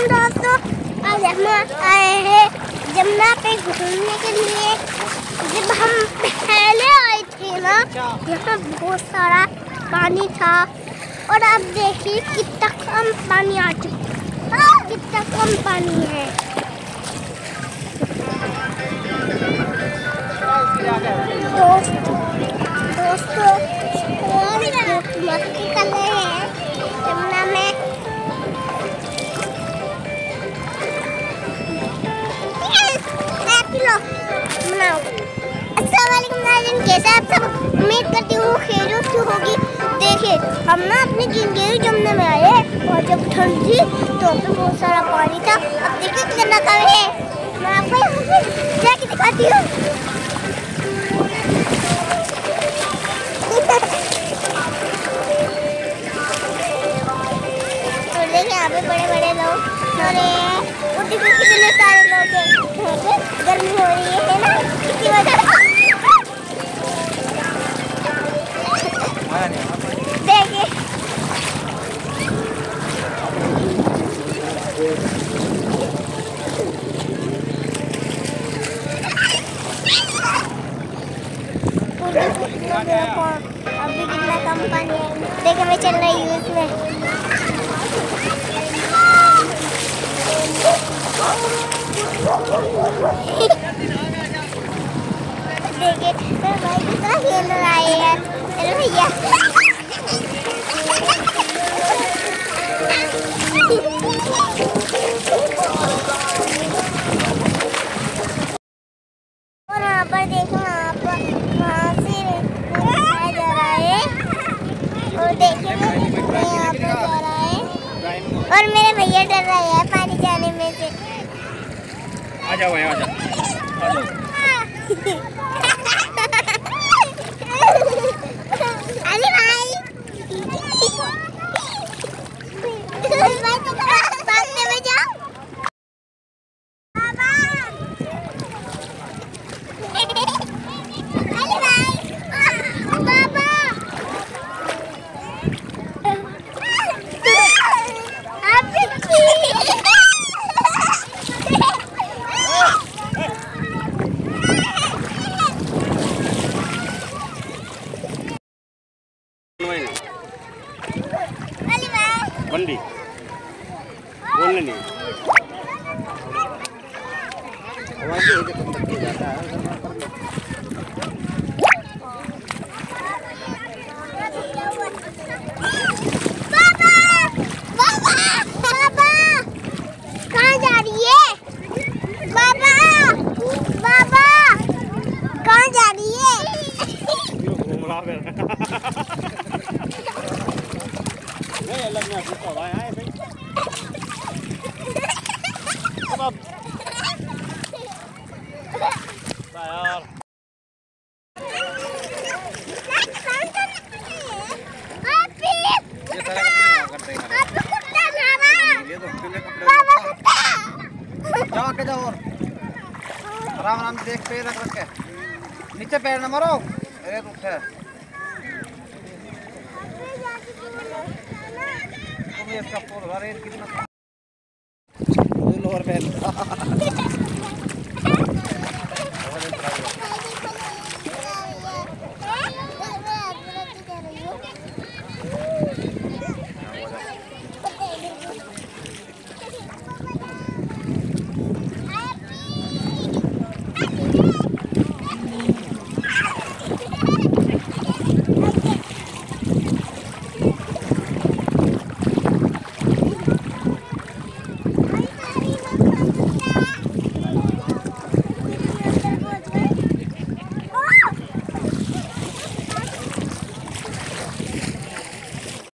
दोस्तों, आज हम आए हैं जमुना पे घूमने के लिए। जब हम पहले आए थे ना, यहाँ बहुत सारा पानी था और अब देखिए कितना कम पानी आ चुका है, कितना कम पानी है। दोस्तों मस्ती कर रहे हैं जमुना में। कैसे आप सब, उम्मीद करती हूँ खैरियत से होगी। देखिए हम ना अपनी गंगेरी जमुना में आए और जब ठंड थी तो बहुत सारा पानी था। अब देखिए कितना कम है, मैं आपको जाके दिखाती हूँ। तो देखिए यहाँ पे बड़े बड़े लोग और कितने सारे लोग हैं। गर्मी हो रही है ना, इसकी वजह देखिए अभी कितना कम पानी है। देखिए मैं चल रही हूँ इसमें। देखिए भाई कितना खेल रहे हैं। अरे भैया और यहाँ पर देखो, यहाँ पर वहाँ से दिखाया जा रहा है और देखिए मैं यहाँ पर जा रहा है और मेरे भैया डर रहे हैं पानी जाने में से। आ जाओ आ जाओ। अरे भाई भागने में जाओ। अरे भाई बाबा बंदी बोलने नहीं जाता है। कहाँ जा रही है बाबा? बाबा कहाँ जा रही है? नहीं अलग में भूखा हुआ है ऐसे यार। जाओ के जाओ और आराम आराम से देख पैर रख के, नीचे पैर न मारो। अरे रुक है इसका कितना लोअर पहन